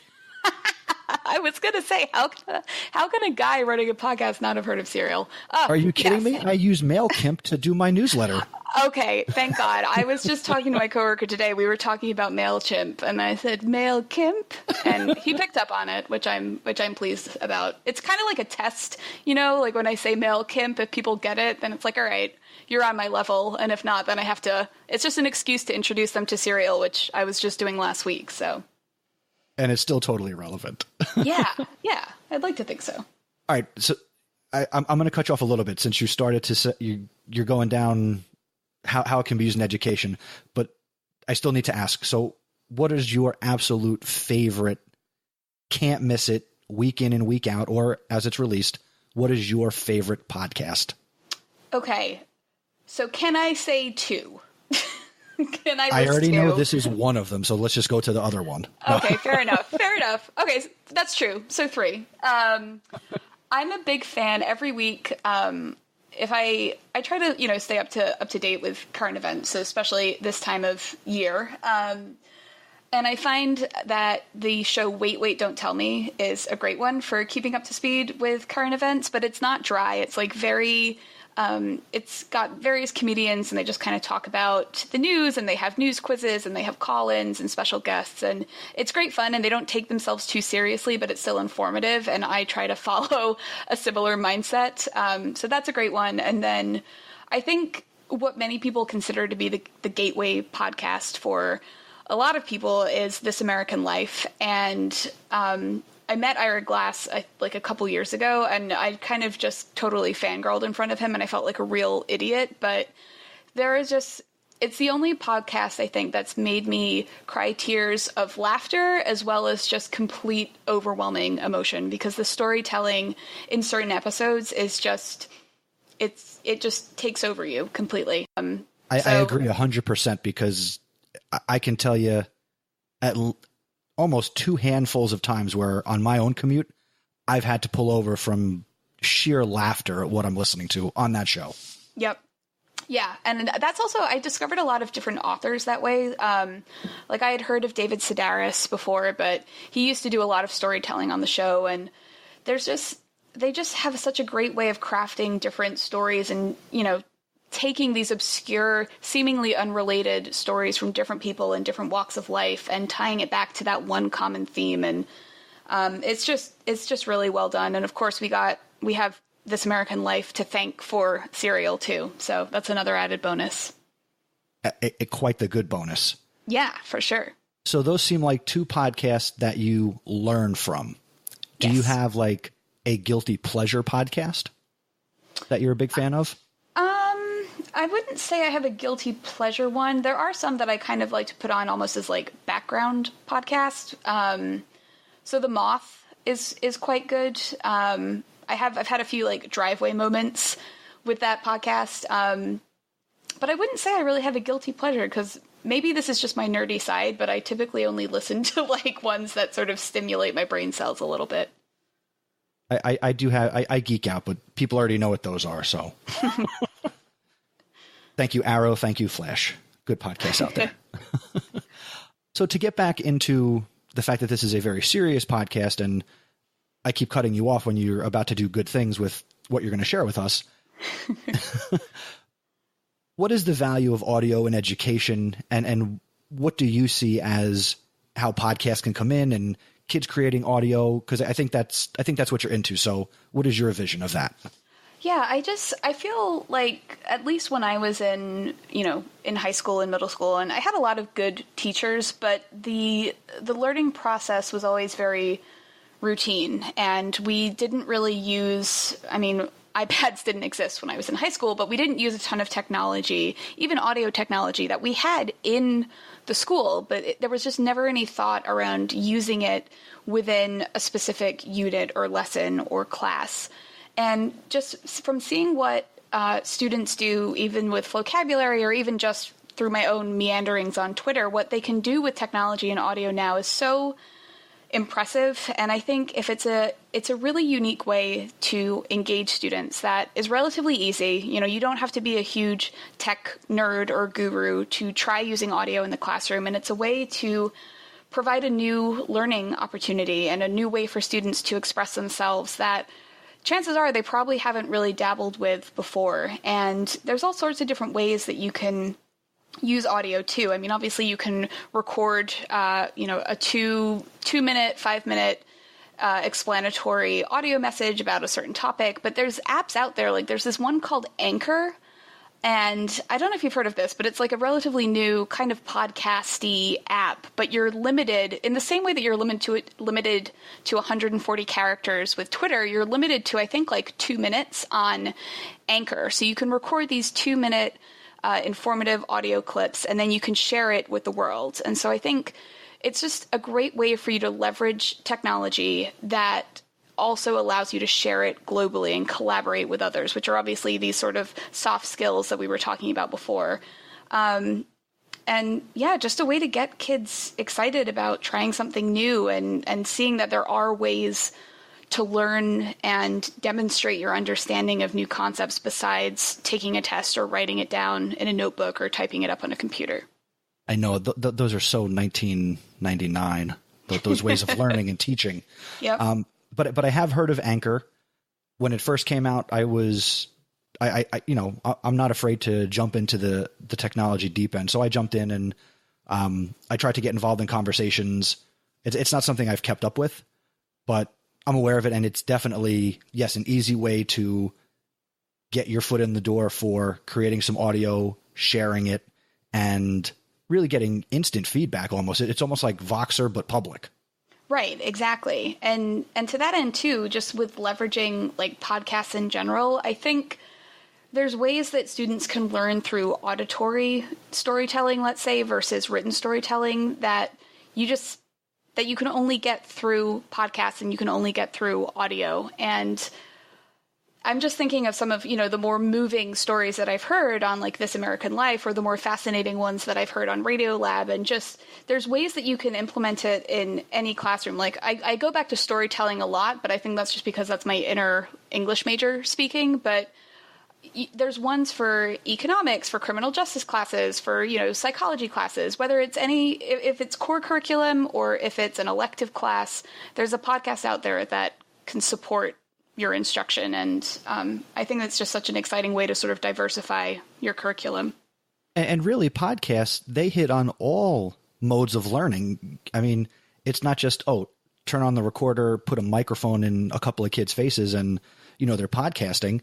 I was going to say, how can a guy running a podcast not have heard of Serial? Are you kidding me? I use MailChimp to do my newsletter. Okay, thank God. I was just talking to my coworker today. We were talking about MailChimp, and I said MailChimp, and he picked up on it, which I'm pleased about. It's kind of like a test, like when I say MailChimp, if people get it, then it's like, all right, you're on my level, and if not, then I have to. It's just an excuse to introduce them to Serial, which I was just doing last week. So, and it's still totally relevant. yeah, I'd like to think so. All right, so I'm going to cut you off a little bit since you started to say you're going down how it can be used in education, but I still need to ask. So, what is your absolute favorite? Can't miss it week in and week out, or as it's released. What is your favorite podcast? Okay. So can I say 2? Can I list I already 2? know this is one of them, so let's just go to the other one. Okay, fair enough. Okay, that's true. So 3. I'm a big fan every week. If I try to, stay up to date with current events, so especially this time of year. And I find that the show Wait, Don't Tell Me is a great one for keeping up to speed with current events, but it's not dry. It's like very It's got various comedians, and they just kind of talk about the news, and they have news quizzes, and they have call-ins and special guests, and it's great fun, and they don't take themselves too seriously, but it's still informative, and I try to follow a similar mindset. So that's a great one. And then I think what many people consider to be the gateway podcast for a lot of people is This American Life. And I met Ira Glass like a couple years ago, and I kind of just totally fangirled in front of him, and I felt like a real idiot. But it's the only podcast, I think, that's made me cry tears of laughter as well as just complete overwhelming emotion, because the storytelling in certain episodes is just, it just takes over you completely. I agree 100%, because I can tell you at almost 2 handfuls of times where on my own commute, I've had to pull over from sheer laughter at what I'm listening to on that show. Yep. Yeah. And that's also, I discovered a lot of different authors that way. Like I had heard of David Sedaris before, but he used to do a lot of storytelling on the show. And they just have such a great way of crafting different stories and, taking these obscure, seemingly unrelated stories from different people in different walks of life and tying it back to that one common theme. And it's just really well done. And of course we have This American Life to thank for Serial too. So that's another added bonus. Quite the good bonus. Yeah, for sure. So those seem like 2 podcasts that you learn from. Do you have like a guilty pleasure podcast that you're a big fan of? I wouldn't say I have a guilty pleasure one. There are some that I kind of like to put on almost as like background podcast. So The Moth is quite good. I've had a few like driveway moments with that podcast. But I wouldn't say I really have a guilty pleasure, because maybe this is just my nerdy side, but I typically only listen to like ones that sort of stimulate my brain cells a little bit. I geek out, but people already know what those are. So thank you, Arrow. Thank you, Flash. Good podcasts out there. So to get back into the fact that this is a very serious podcast, and I keep cutting you off when you're about to do good things with what you're going to share with us. What is the value of audio in education, and what do you see as how podcasts can come in and kids creating audio? Because I think that's what you're into. So what is your vision of that? Yeah, I feel like, at least when I was in high school and middle school, and I had a lot of good teachers, but the learning process was always very routine, and we didn't really use, iPads didn't exist when I was in high school, but we didn't use a ton of technology, even audio technology that we had in the school, but there was just never any thought around using it within a specific unit or lesson or class. And just from seeing what students do, even with vocabulary or even just through my own meanderings on Twitter, what they can do with technology and audio now is so impressive. And I think if it's a really unique way to engage students that is relatively easy. You don't have to be a huge tech nerd or guru to try using audio in the classroom. And it's a way to provide a new learning opportunity and a new way for students to express themselves that chances are they probably haven't really dabbled with before. And there's all sorts of different ways that you can use audio too. Obviously you can record, a 2-minute, 5-minute explanatory audio message about a certain topic, but there's apps out there. Like there's this one called Anchor, and I don't know if you've heard of this, but it's like a relatively new kind of podcasty app, but you're limited in the same way that you're limited to 140 characters with Twitter. You're limited to, I think, like 2 minutes on Anchor. So you can record these 2-minute informative audio clips, and then you can share it with the world. And so I think it's just a great way for you to leverage technology that also allows you to share it globally and collaborate with others, which are obviously these sort of soft skills that we were talking about before. And yeah, just a way to get kids excited about trying something new and seeing that there are ways to learn and demonstrate your understanding of new concepts besides taking a test or writing it down in a notebook or typing it up on a computer. I know those are so 1999, those ways of learning and teaching. Yep. But I have heard of Anchor. When it first came out, I was I'm not afraid to jump into the technology deep end. So I jumped in and I tried to get involved in conversations. It's not something I've kept up with, but I'm aware of it. And it's definitely, yes, an easy way to get your foot in the door for creating some audio, sharing it, and really getting instant feedback almost. It's almost like Voxer, but public. Right, exactly. And to that end, too, just with leveraging like podcasts in general, I think there's ways that students can learn through auditory storytelling, let's say, versus written storytelling that you can only get through podcasts and you can only get through audio. And I'm just thinking of some of, the more moving stories that I've heard on like This American Life, or the more fascinating ones that I've heard on Radiolab. And just there's ways that you can implement it in any classroom. Like I go back to storytelling a lot, but I think that's just because that's my inner English major speaking. But there's ones for economics, for criminal justice classes, for, psychology classes, whether it's if it's core curriculum or if it's an elective class, there's a podcast out there that can support your instruction. And I think that's just such an exciting way to sort of diversify your curriculum. And really, podcasts, they hit on all modes of learning. I mean, it's not just, turn on the recorder, put a microphone in a couple of kids' faces and, they're podcasting.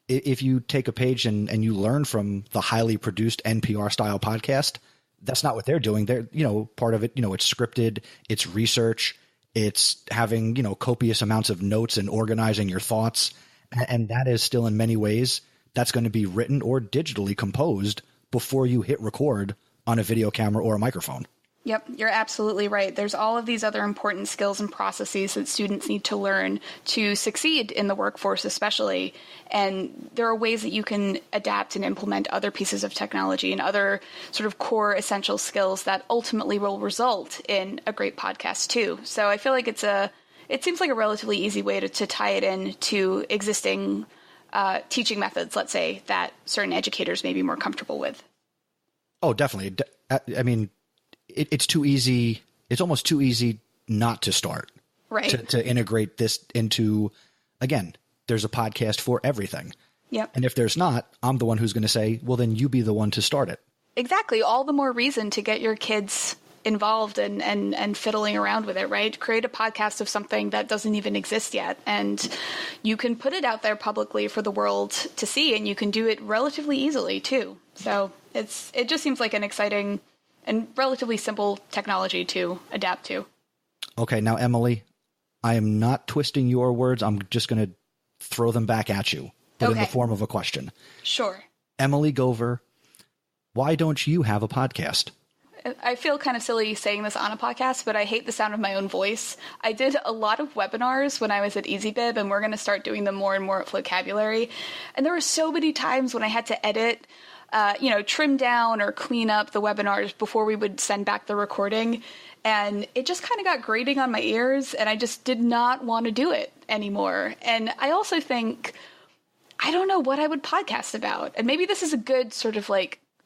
If you take a page and you learn from the highly produced NPR style podcast, that's not what they're doing. They're, part of it, it's scripted, it's research, it's having, copious amounts of notes and organizing your thoughts. And that is still in many ways, that's going to be written or digitally composed before you hit record on a video camera or a microphone. Yep, you're absolutely right. There's all of these other important skills and processes that students need to learn to succeed in the workforce, especially. And there are ways that you can adapt and implement other pieces of technology and other sort of core essential skills that ultimately will result in a great podcast too. So I feel like it seems like a relatively easy way to tie it in to existing teaching methods, let's say, that certain educators may be more comfortable with. Oh, definitely. I mean, it's too easy. It's almost too easy not to start. Right. To integrate this into, again, there's a podcast for everything. Yep. And if there's not, I'm the one who's going to say, well, then you be the one to start it. Exactly. All the more reason to get your kids involved and fiddling around with it, right? Create a podcast of something that doesn't even exist yet. And you can put it out there publicly for the world to see, and you can do it relatively easily too. So it just seems like an exciting and relatively simple technology to adapt to. Okay, now, Emily, I am not twisting your words. I'm just going to throw them back at you, but in the form of a question. Sure. Emily Gover, why don't you have a podcast? I feel kind of silly saying this on a podcast, but I hate the sound of my own voice. I did a lot of webinars when I was at EasyBib, and we're going to start doing them more and more at Vocabulary. And there were so many times when I had to edit trim down or clean up the webinars before we would send back the recording. And it just kind of got grating on my ears, and I just did not want to do it anymore. And I also think, I don't know what I would podcast about. And maybe this is a good sort of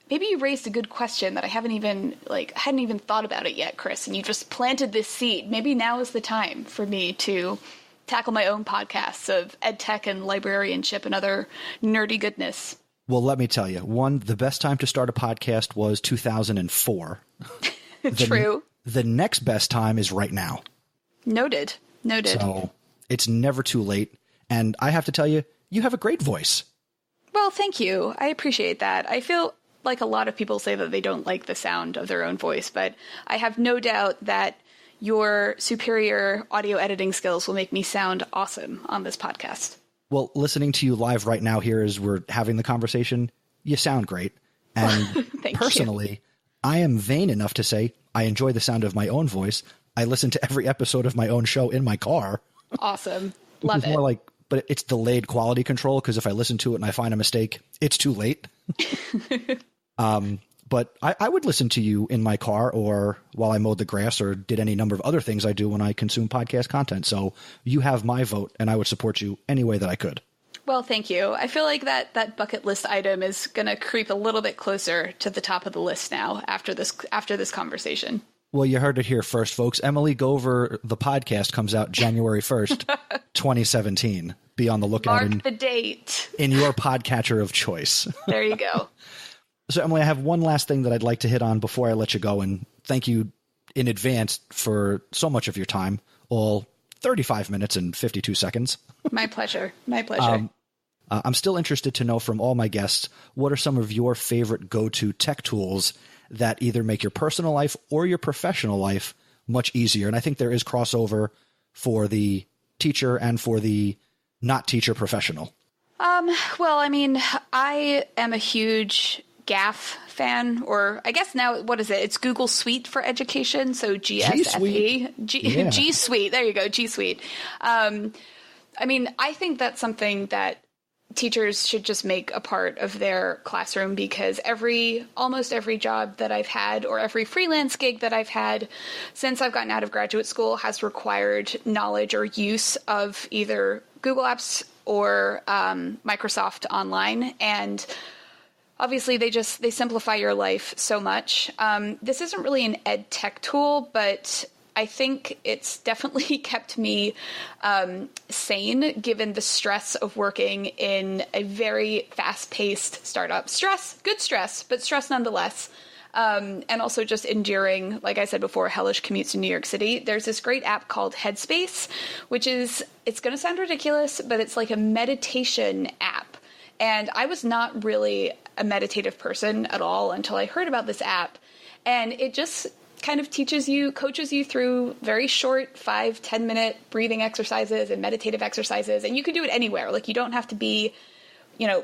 maybe you raised a good question that I hadn't even thought about it yet, Chris, and you just planted this seed. Maybe now is the time for me to tackle my own podcasts of EdTech and librarianship and other nerdy goodness. Well, let me tell you, the best time to start a podcast was 2004. True. The next best time is right now. Noted. So it's never too late. And I have to tell you, you have a great voice. Well, thank you. I appreciate that. I feel like a lot of people say that they don't like the sound of their own voice, but I have no doubt that your superior audio editing skills will make me sound awesome on this podcast. Well, listening to you live right now here as we're having the conversation, you sound great. And personally, I am vain enough to say I enjoy the sound of my own voice. I listen to every episode of my own show in my car. Awesome. Love it. More but it's delayed quality control, because if I listen to it and I find a mistake, it's too late. But I would listen to you in my car or while I mowed the grass or did any number of other things I do when I consume podcast content. So you have my vote, and I would support you any way that I could. Well, thank you. I feel like that bucket list item is going to creep a little bit closer to the top of the list now after this conversation. Well, you heard it here first, folks. Emily Gover, the podcast, comes out January 1st, 2017. be on the lookout. Mark the date. In your podcatcher of choice. There you go. So, Emily, I have one last thing that I'd like to hit on before I let you go, and thank you in advance for so much of your time, all 35 minutes and 52 seconds. My pleasure. My pleasure. I'm still interested to know from all my guests, what are some of your favorite go-to tech tools that either make your personal life or your professional life much easier? And I think there is crossover for the teacher and for the not teacher professional. Well, I mean, I am a huge GAF fan, or I guess now, what is it? It's Google Suite for Education. So GSFE. G Suite. There you go. G Suite. I mean, I think that's something that teachers should just make a part of their classroom, because almost every job that I've had, or every freelance gig that I've had since I've gotten out of graduate school, has required knowledge or use of either Google Apps or Microsoft Online. And obviously they simplify your life so much. This isn't really an EdTech tool, but I think it's definitely kept me sane, given the stress of working in a very fast-paced startup. Good stress, but stress nonetheless. And also just enduring, like I said before, hellish commutes in New York City. There's this great app called Headspace, which is, it's going to sound ridiculous, but it's like a meditation app. And I was not really a meditative person at all until I heard about this app. And it just kind of coaches you through very short 5-10 minute breathing exercises and meditative exercises. And you can do it anywhere. Like, you don't have to be,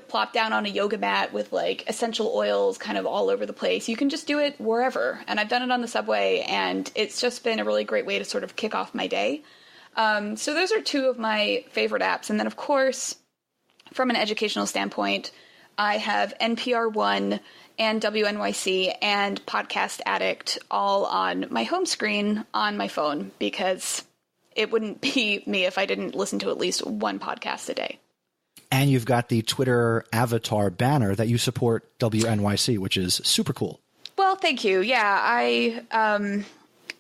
plop down on a yoga mat with like essential oils kind of all over the place. You can just do it wherever. And I've done it on the subway, and it's just been a really great way to sort of kick off my day. So those are two of my favorite apps. And then, of course, from an educational standpoint, I have NPR One and WNYC and Podcast Addict all on my home screen on my phone, because it wouldn't be me if I didn't listen to at least one podcast a day. And you've got the Twitter avatar banner that you support WNYC, which is super cool. Well, thank you. Yeah,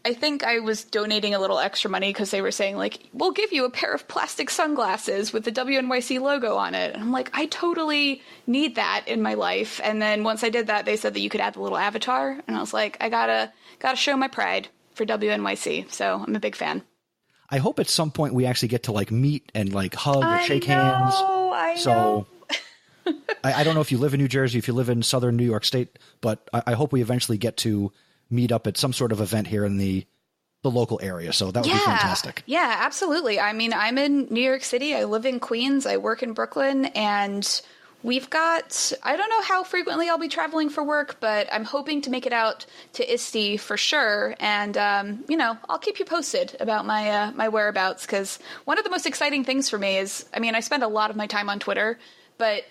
I think I was donating a little extra money because they were saying, like, we'll give you a pair of plastic sunglasses with the WNYC logo on it. And I'm like, I totally need that in my life. And then once I did that, they said that you could add the little avatar. And I was like, I gotta show my pride for WNYC. So I'm a big fan. I hope at some point we actually get to like meet and like hug or shake hands. I know. I don't know if you live in New Jersey, if you live in southern New York State, but I hope we eventually get to meet up at some sort of event here in the local area. So that would be fantastic. Yeah, absolutely. I mean, I'm in New York City. I live in Queens. I work in Brooklyn, and we've got, I don't know how frequently I'll be traveling for work, but I'm hoping to make it out to ISTE for sure. And, I'll keep you posted about my whereabouts, because one of the most exciting things for me is, I mean, I spend a lot of my time on Twitter, but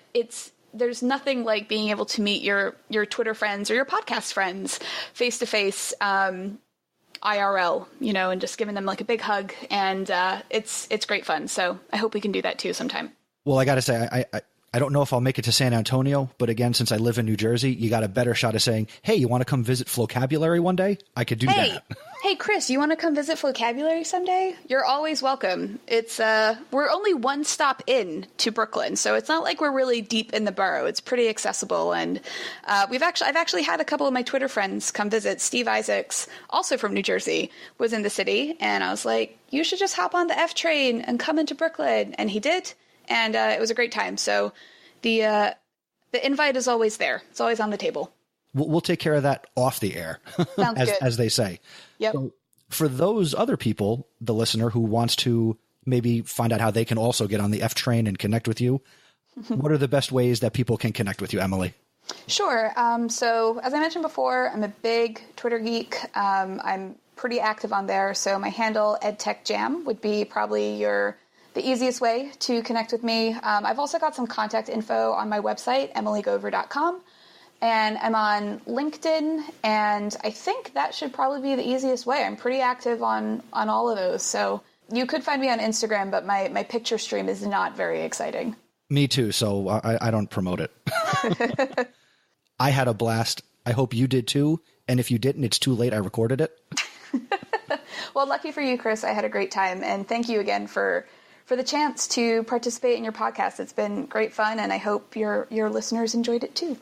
there's nothing like being able to meet your Twitter friends or your podcast friends face to face, IRL, and just giving them like a big hug. And it's great fun. So I hope we can do that too sometime. Well, I got to say, I don't know if I'll make it to San Antonio, but again, since I live in New Jersey, you got a better shot of saying, hey, you want to come visit Flocabulary one day? I could do that. Hey, Chris, you want to come visit Flocabulary someday? You're always welcome. It's we're only one stop in to Brooklyn, so it's not like we're really deep in the borough. It's pretty accessible, and I've actually had a couple of my Twitter friends come visit. Steve Isaacs, also from New Jersey, was in the city, and I was like, you should just hop on the F train and come into Brooklyn, and he did. And it was a great time. So the invite is always there. It's always on the table. We'll take care of that off the air, as they say. Yep. So for those other people, the listener who wants to maybe find out how they can also get on the F train and connect with you, what are the best ways that people can connect with you, Emily? Sure. So as I mentioned before, I'm a big Twitter geek. I'm pretty active on there. So my handle, EdTech Jam, would be probably the easiest way to connect with me. I've also got some contact info on my website, emilygover.com, and I'm on LinkedIn, and I think that should probably be the easiest way. I'm pretty active on all of those, so you could find me on Instagram, but my picture stream is not very exciting. Me too, so I don't promote it. I had a blast. I hope you did too, and if you didn't, it's too late. I recorded it. Well, lucky for you, Chris, I had a great time, and thank you again for for the chance to participate in your podcast. It's been great fun, and I hope your listeners enjoyed it too.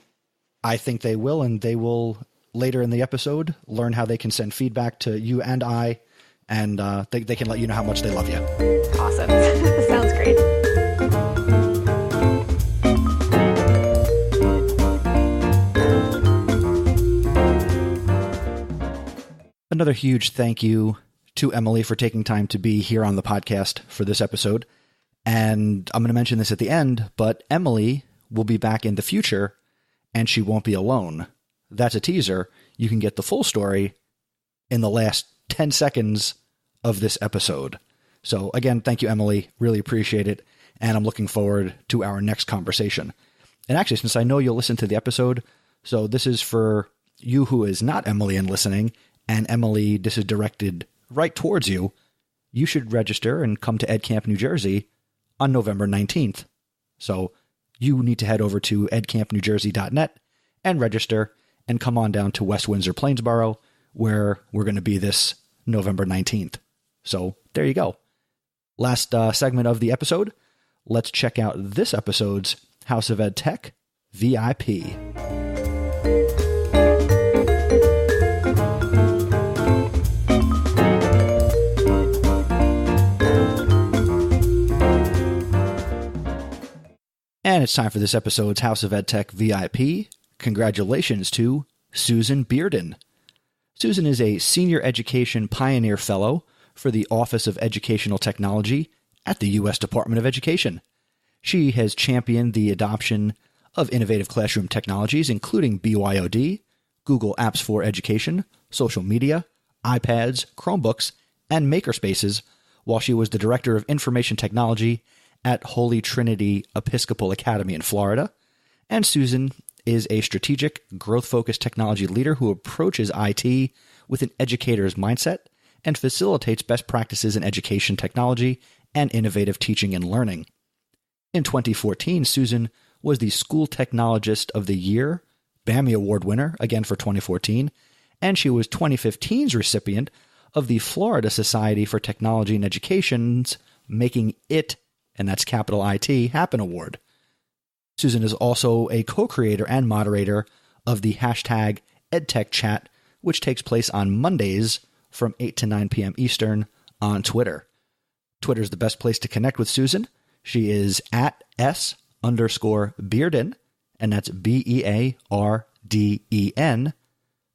I think they will, and they will later in the episode learn how they can send feedback to you and I, and they can let you know how much they love you. Awesome. Sounds great. Another huge thank you to Emily for taking time to be here on the podcast for this episode. And I'm going to mention this at the end, but Emily will be back in the future, and she won't be alone. That's a teaser. You can get the full story in the last 10 seconds of this episode. So again, thank you, Emily. Really appreciate it. And I'm looking forward to our next conversation. And actually, since I know you'll listen to the episode, so this is for you who is not Emily and listening, and Emily, this is directed right towards you. You should register and come to EdCamp New Jersey on November 19th. So you need to head over to edcampnewjersey.net and register and come on down to West Windsor, Plainsboro, where we're going to be this November 19th. So there you go. Last segment of the episode. Let's check out this episode's House of EdTech VIP. And it's time for this episode's House of EdTech VIP. Congratulations to Susan Bearden. Susan is a Senior Education Pioneer Fellow for the Office of Educational Technology at the U.S. Department of Education. She has championed the adoption of innovative classroom technologies, including BYOD, Google Apps for Education, social media, iPads, Chromebooks, and makerspaces, while she was the Director of Information Technology at Holy Trinity Episcopal Academy in Florida. And Susan is a strategic, growth-focused technology leader who approaches IT with an educator's mindset and facilitates best practices in education technology and innovative teaching and learning. In 2014, Susan was the School Technologist of the Year, BAMI Award winner, again for 2014, and she was 2015's recipient of the Florida Society for Technology and Education's Making It, and that's capital IT, Happen Award. Susan is also a co-creator and moderator of the hashtag EdTech Chat, which takes place on Mondays from 8 to 9 p.m. Eastern on Twitter. Twitter is the best place to connect with Susan. She is at @S_Bearden, and that's BEARDEN.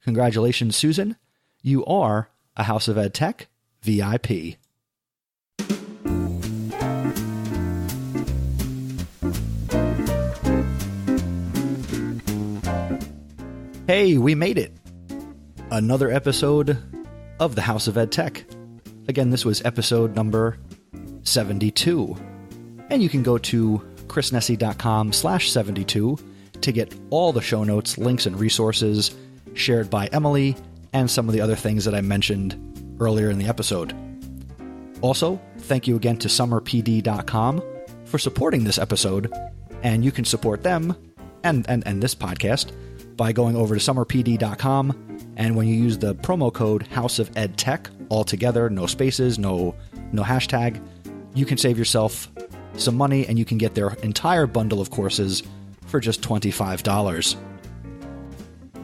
Congratulations, Susan. You are a House of EdTech VIP. Hey, we made it. Another episode of the House of EdTech. Again, this was episode number 72. And you can go to chrisnessy.com/72 to get all the show notes, links, and resources shared by Emily and some of the other things that I mentioned earlier in the episode. Also, thank you again to summerpd.com for supporting this episode, and you can support them and this podcast by going over to summerpd.com, and when you use the promo code House of EdTech, all together, no spaces, no hashtag, you can save yourself some money, and you can get their entire bundle of courses for just $25.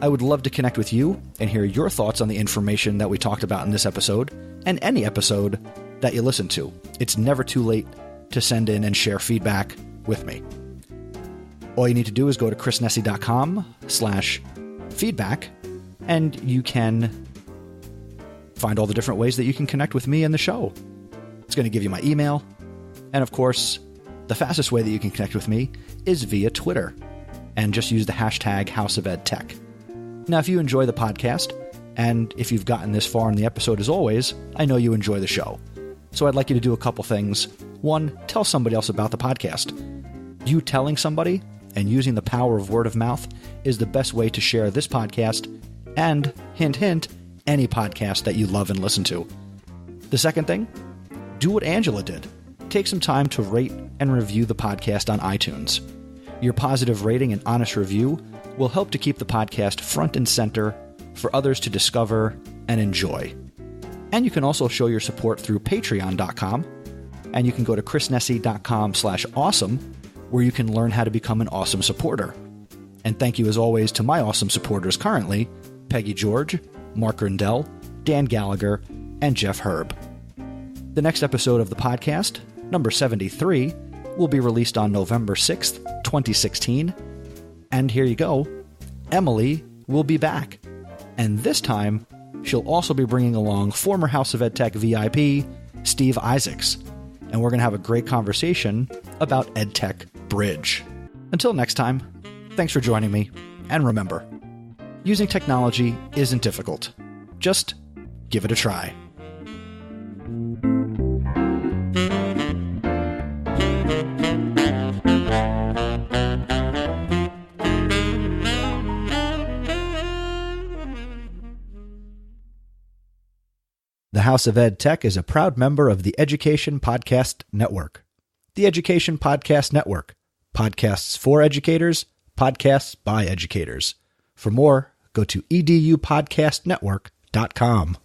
I would love to connect with you and hear your thoughts on the information that we talked about in this episode, and any episode that you listen to. It's never too late to send in and share feedback with me. All you need to do is go to chrisnessy.com/feedback, and you can find all the different ways that you can connect with me and the show. It's going to give you my email. And of course, the fastest way that you can connect with me is via Twitter, and just use the hashtag House of EdTech. Now, if you enjoy the podcast, and if you've gotten this far in the episode, as always, I know you enjoy the show. So I'd like you to do a couple things. One, tell somebody else about the podcast. You telling somebody and using the power of word of mouth is the best way to share this podcast and, hint, hint, any podcast that you love and listen to. The second thing, do what Angela did. Take some time to rate and review the podcast on iTunes. Your positive rating and honest review will help to keep the podcast front and center for others to discover and enjoy. And you can also show your support through patreon.com, And you can go to chrisnessy.com/awesome, where you can learn how to become an awesome supporter. And thank you as always to my awesome supporters currently, Peggy George, Mark Rindell, Dan Gallagher, and Jeff Herb. The next episode of the podcast, number 73, will be released on November 6th, 2016. And here you go, Emily will be back. And this time, she'll also be bringing along former House of EdTech VIP, Steve Isaacs. And we're going to have a great conversation about EdTech Bridge. Until next time, thanks for joining me. And remember, using technology isn't difficult. Just give it a try. The House of EdTech is a proud member of the Education Podcast Network. The Education Podcast Network. Podcasts for educators, podcasts by educators. For more, go to edupodcastnetwork.com.